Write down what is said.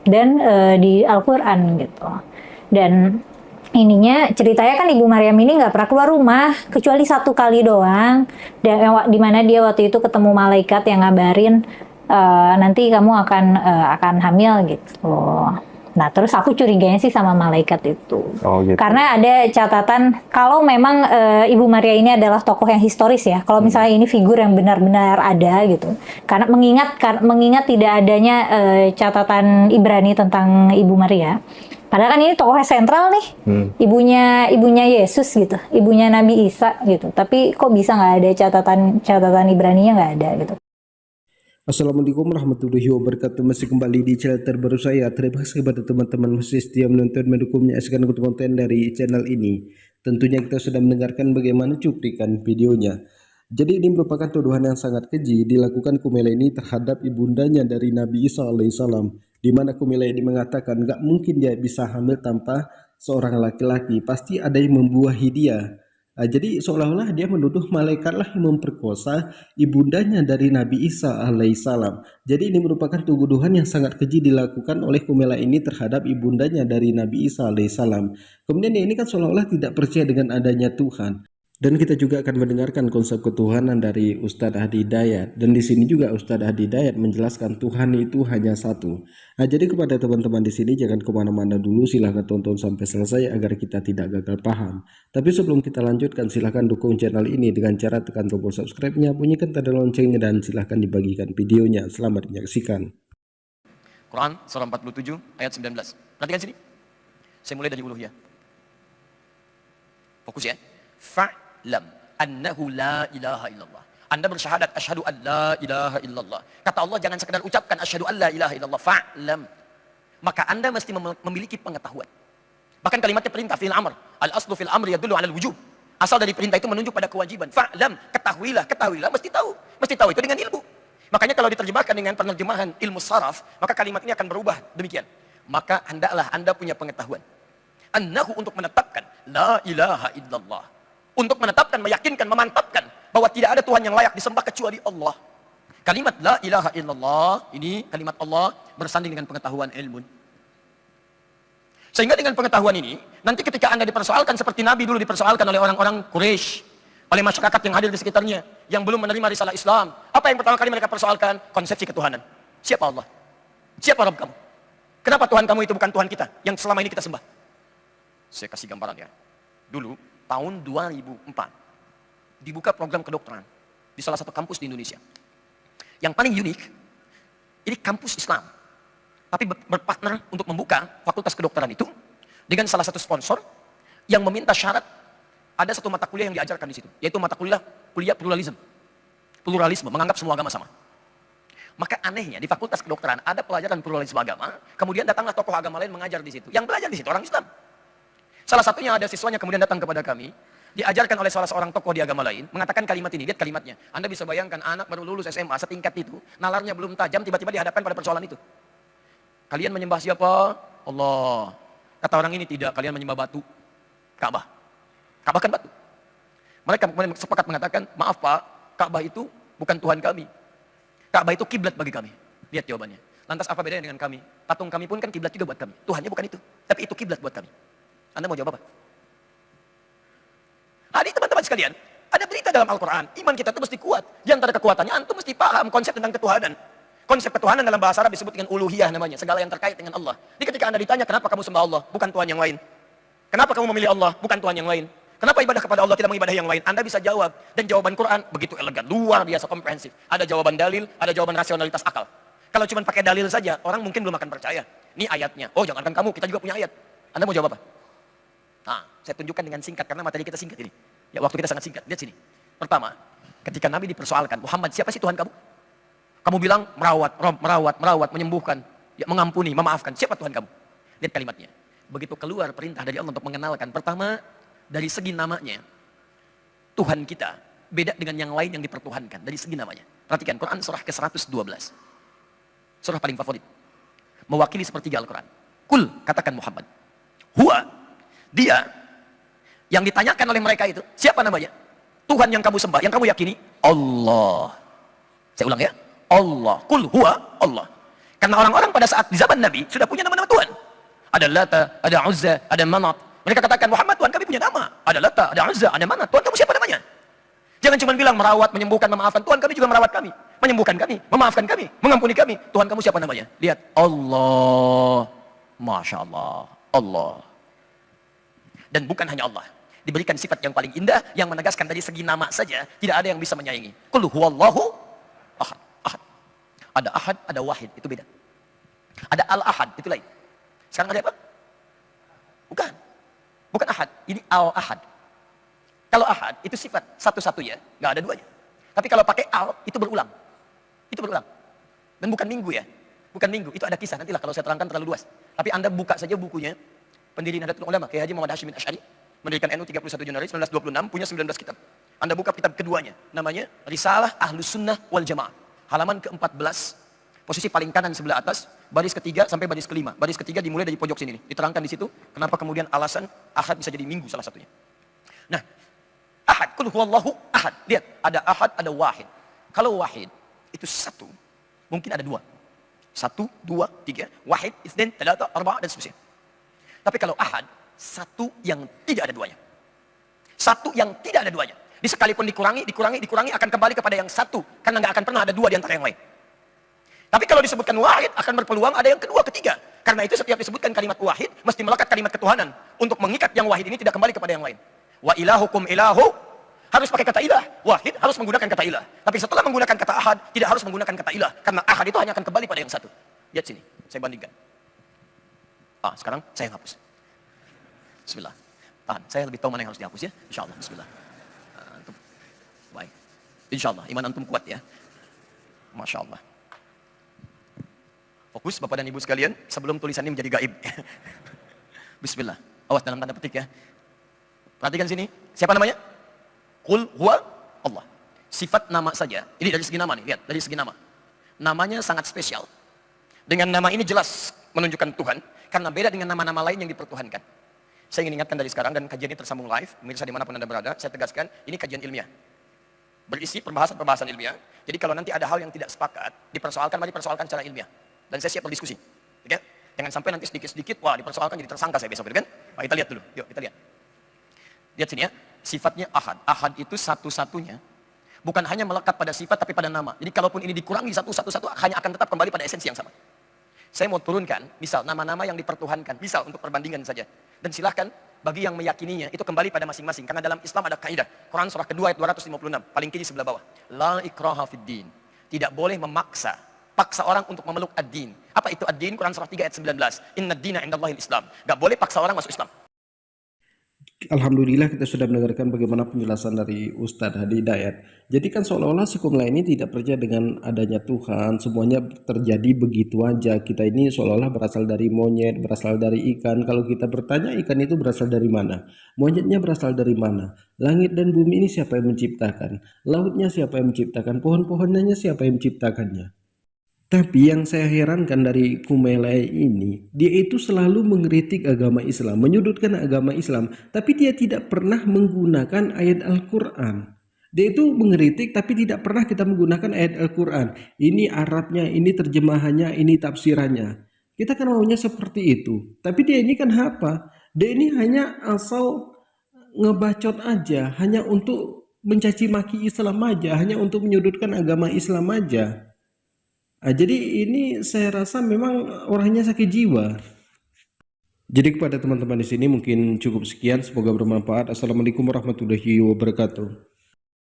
dan di Al-Quran gitu. Dan ininya ceritanya kan Ibu Maryam ini nggak pernah keluar rumah kecuali 1 kali doang, dan di mana dia waktu itu ketemu malaikat yang ngabarin nanti kamu akan hamil gitu. Nah, terus aku curiganya sih sama malaikat itu. Oh, gitu. Karena ada catatan kalau memang Ibu Maria ini adalah tokoh yang historis ya. Kalau misalnya ini figur yang benar-benar ada gitu. Karena mengingat tidak adanya catatan Ibrani tentang Ibu Maria. Padahal kan ini tokoh sentral nih, ibunya Yesus gitu, ibunya Nabi Isa gitu. Tapi kok bisa nggak ada catatan Ibraninya, nggak ada gitu. Assalamualaikum warahmatullahi wabarakatuh. Masih kembali di channel terbaru saya. Terima kasih kepada teman-teman masih setia menonton, mendukung, menyaksikan konten dari channel ini. Tentunya kita sudah mendengarkan bagaimana cuplikan videonya. Jadi ini merupakan tuduhan yang sangat keji dilakukan Kumela ini terhadap ibundanya dari Nabi Isa alaihissalam, di mana Kumela ini mengatakan gak mungkin dia bisa hamil tanpa seorang laki-laki, pasti ada yang membuahi dia. Jadi seolah-olah dia menuduh malaikatlah yang memperkosa ibundanya dari Nabi Isa alaihissalam. Jadi ini merupakan tuduhan yang sangat keji dilakukan oleh Kumela ini terhadap ibundanya dari Nabi Isa alaihissalam. Kemudian ini kan seolah-olah tidak percaya dengan adanya Tuhan. Dan kita juga akan mendengarkan konsep ketuhanan dari Ustadz Hadi Hidayat. Dan di sini juga Ustadz Hadi Hidayat menjelaskan Tuhan itu hanya satu. Nah, jadi kepada teman-teman di sini jangan kemana-mana dulu, silahkan tonton sampai selesai agar kita tidak gagal paham. Tapi sebelum kita lanjutkan, silahkan dukung channel ini dengan cara tekan tombol subscribe-nya, bunyikan tanda loncengnya, dan silahkan dibagikan videonya. Selamat menyaksikan. Quran surah 47 ayat 19. Perhatikan sini. Saya mulai dari uluhiyah. Fokus ya. Fa'lam annahu la ilaha illallah. Anda bersyahadat asyhadu an la ilaha illallah. Kata Allah jangan sekedar ucapkan asyhadu an la ilaha illallah. Fa'lam. Maka Anda mesti memiliki pengetahuan. Bahkan kalimatnya perintah fi'il amr. Al-aslu fil amri yadullu 'alal wujub. Asal dari perintah itu menunjuk pada kewajiban. Fa'lam, ketahuilah, mesti tahu. Mesti tahu itu dengan ilmu. Makanya kalau diterjemahkan dengan penerjemahan ilmu saraf, maka kalimat ini akan berubah demikian. Maka hendaklah Anda punya pengetahuan. Annahu, untuk menetapkan la ilaha illallah. Untuk menetapkan, meyakinkan, memantapkan bahwa tidak ada Tuhan yang layak disembah kecuali Allah. Kalimat la ilaha illallah ini kalimat Allah bersanding dengan pengetahuan ilmu. Sehingga dengan pengetahuan ini, nanti ketika Anda dipersoalkan seperti Nabi dulu dipersoalkan oleh orang-orang Quraisy, oleh masyarakat yang hadir di sekitarnya, yang belum menerima risalah Islam, apa yang pertama kali mereka persoalkan? Konsepsi ketuhanan. Siapa Allah? Siapa Rabb kamu? Kenapa Tuhan kamu itu bukan Tuhan kita yang selama ini kita sembah? Saya kasih gambaran ya. Dulu tahun 2004 dibuka program kedokteran di salah satu kampus di Indonesia. Yang paling unik, ini kampus Islam, tapi berpartner untuk membuka fakultas kedokteran itu dengan salah satu sponsor yang meminta syarat ada satu mata kuliah yang diajarkan di situ, yaitu mata kuliah pluralisme, menganggap semua agama sama. Maka anehnya di fakultas kedokteran ada pelajaran pluralisme agama, kemudian datanglah tokoh agama lain mengajar di situ. Yang belajar di situ orang Islam. Salah satunya ada siswanya kemudian datang kepada kami, diajarkan oleh salah seorang tokoh di agama lain, mengatakan kalimat ini, lihat kalimatnya. Anda bisa bayangkan anak baru lulus SMA setingkat itu, nalarnya belum tajam, tiba-tiba dihadapkan pada persoalan itu. Kalian menyembah siapa? Allah. Kata orang ini, tidak, kalian menyembah batu. Ka'bah. Ka'bah kan batu. Mereka kemudian sepakat mengatakan, maaf Pak, Ka'bah itu bukan Tuhan kami. Ka'bah itu kiblat bagi kami. Lihat jawabannya. Lantas apa bedanya dengan kami? Patung kami pun kan kiblat juga buat kami. Tuhannya bukan itu, tapi itu kiblat buat kami. Anda mau jawab apa? Ini teman-teman sekalian, ada berita dalam Al-Quran, iman kita itu mesti kuat. Di antara kekuatannya, antum mesti paham konsep tentang ketuhanan. Konsep ketuhanan dalam bahasa Arab disebut dengan uluhiyah namanya, segala yang terkait dengan Allah. Jadi ketika Anda ditanya, kenapa kamu sembah Allah, bukan Tuhan yang lain? Kenapa kamu memilih Allah, bukan Tuhan yang lain? Kenapa ibadah kepada Allah tidak mengibadah yang lain? Anda bisa jawab. Dan jawaban Quran begitu elegan, luar biasa komprehensif. Ada jawaban dalil, ada jawaban rasionalitas akal. Kalau cuma pakai dalil saja, orang mungkin belum akan percaya. Ini ayatnya. Oh, jangankan kamu, kita juga punya ayat. Anda mau jawab apa? Nah, saya tunjukkan dengan singkat karena materi kita singkat ini. Ya, waktu kita sangat singkat. Lihat sini. Pertama, ketika Nabi dipersoalkan, Muhammad, siapa sih Tuhan kamu? Kamu bilang merawat, menyembuhkan, ya, mengampuni, memaafkan. Siapa Tuhan kamu? Lihat kalimatnya. Begitu keluar perintah dari Allah untuk mengenalkan. Pertama, dari segi namanya, Tuhan kita beda dengan yang lain yang dipertuhankan. Dari segi namanya. Perhatikan, Quran surah ke-112. Surah paling favorit. Mewakili sepertiga Al-Quran. Kul, katakan Muhammad. Huwa. Dia yang ditanyakan oleh mereka itu, siapa namanya? Tuhan yang kamu sembah, yang kamu yakini? Allah. Saya ulang ya. Allah. Kul huwa Allah. Karena orang-orang pada saat di zaman Nabi sudah punya nama-nama Tuhan. Ada Lata, ada Uzza, ada Manat. Mereka katakan, Muhammad, Tuhan kami punya nama. Ada Lata, ada Uzza, ada Manat. Tuhan kamu siapa namanya? Jangan cuma bilang merawat, menyembuhkan, memaafkan. Tuhan kami juga merawat kami, menyembuhkan kami, memaafkan kami, mengampuni kami. Tuhan kamu siapa namanya? Lihat, Allah. Masya Allah. Allah. Dan bukan hanya Allah. Diberikan sifat yang paling indah, yang menegaskan dari segi nama saja, tidak ada yang bisa menyaingi. Qul huwallahu ahad. Ahad. Ada ahad, ada wahid. Itu beda. Ada al-ahad, itu lain. Sekarang ada apa? Bukan. Bukan ahad. Ini al-ahad. Kalau ahad, itu sifat satu-satunya, nggak ada duanya. Tapi kalau pakai al, itu berulang. Itu berulang. Dan bukan minggu ya. Bukan minggu, itu ada kisah. Nantilah kalau saya terangkan terlalu luas. Tapi Anda buka saja bukunya, pendiri Nahdlatul Ulama, Kiai Haji Muhammad Hashim bin Asy'ari, mendirikan NU 31 Januari 1926, punya 19 kitab. Anda buka kitab keduanya, namanya Risalah Ahlus Sunnah wal Jamaah. Halaman ke-14, posisi paling kanan sebelah atas, baris ketiga sampai baris kelima. Baris ketiga dimulai dari pojok sini nih. Diterangkan di situ, kenapa kemudian alasan ahad bisa jadi minggu salah satunya. Nah, ahad, qul huwallahu ahad. Lihat, ada ahad, ada wahid. Kalau wahid, itu satu, mungkin ada dua. Satu, dua, tiga, wahid, itsnain, tsalasa, arba'a, dan seterusnya. Tapi kalau ahad, satu yang tidak ada duanya. Satu yang tidak ada duanya. Sekalipun dikurangi akan kembali kepada yang satu. Karena nggak akan pernah ada dua di antara yang lain. Tapi kalau disebutkan wahid, akan berpeluang ada yang kedua, ketiga. Karena itu setiap disebutkan kalimat wahid, mesti melekat kalimat ketuhanan. Untuk mengikat yang wahid ini tidak kembali kepada yang lain. Wa ilahukum ilahu, harus pakai kata ilah. Wahid harus menggunakan kata ilah. Tapi setelah menggunakan kata ahad, tidak harus menggunakan kata ilah. Karena ahad itu hanya akan kembali pada yang satu. Lihat sini, saya bandingkan. Sekarang saya hapus. Bismillah. Tahan, saya lebih tahu mana yang harus dihapus ya. Insyaallah, bismillah. Baik. Insyaallah, iman antum kuat ya. Masya Allah. Fokus Bapak dan Ibu sekalian, sebelum tulisan ini menjadi gaib. Bismillah. Awas dalam tanda petik ya. Perhatikan sini. Siapa namanya? Qul huwa Allah. Sifat nama saja. Ini dari segi nama nih, lihat, dari segi nama. Namanya sangat spesial. Dengan nama ini jelas menunjukkan Tuhan, karena beda dengan nama-nama lain yang dipertuhankan. Saya ingin ingatkan dari sekarang, dan kajian ini tersambung live, pemirsa dimanapun Anda berada, saya tegaskan, ini kajian ilmiah. Berisi perbahasan-perbahasan ilmiah. Jadi kalau nanti ada hal yang tidak sepakat, dipersoalkan, mari persoalkan secara ilmiah. Dan saya siap berdiskusi. Ya? Jangan sampai nanti sedikit-sedikit, wah dipersoalkan jadi tersangka saya besok, gitu kan? Kita lihat dulu, yuk kita lihat. Lihat sini ya, sifatnya ahad. Ahad itu satu-satunya, bukan hanya melekat pada sifat, tapi pada nama. Jadi kalaupun ini dikurangi satu-satu, hanya akan tetap kembali pada esensi yang sama. Saya mau turunkan, misal nama-nama yang dipertuhankan, misal untuk perbandingan saja. Dan silahkan bagi yang meyakininya, itu kembali pada masing-masing. Karena dalam Islam ada kaidah. Quran surah kedua ayat 256, paling kiri sebelah bawah. La ikraha fid din. Tidak boleh paksa orang untuk memeluk ad-din. Apa itu ad-din? Quran surah 3 ayat 19. Inna ad-dina indallahil Islam. Gak boleh paksa orang masuk Islam. Alhamdulillah kita sudah mendengarkan bagaimana penjelasan dari Ustadz Hadi Hidayat. Jadi kan seolah-olah Sikumla ini tidak percaya dengan adanya Tuhan, semuanya terjadi begitu aja. Kita ini seolah-olah berasal dari monyet, berasal dari ikan. Kalau kita bertanya ikan itu berasal dari mana? Monyetnya berasal dari mana? Langit dan bumi ini siapa yang menciptakan? Lautnya siapa yang menciptakan? Pohon-pohonannya siapa yang menciptakannya? Tapi yang saya herankan dari Kumelai ini, dia itu selalu mengkritik agama Islam, menyudutkan agama Islam, tapi dia tidak pernah menggunakan ayat Al-Quran. Dia itu mengkritik tapi tidak pernah kita menggunakan ayat Al-Quran. Ini Arabnya, ini terjemahannya, ini tafsirannya. Kita kan maunya seperti itu. Tapi dia ini kan apa? Dia ini hanya asal ngebacot aja, hanya untuk mencaci maki Islam aja, hanya untuk menyudutkan agama Islam aja. Jadi ini saya rasa memang orangnya sakit jiwa. Jadi kepada teman-teman di sini mungkin cukup sekian, semoga bermanfaat. Assalamualaikum warahmatullahi wabarakatuh.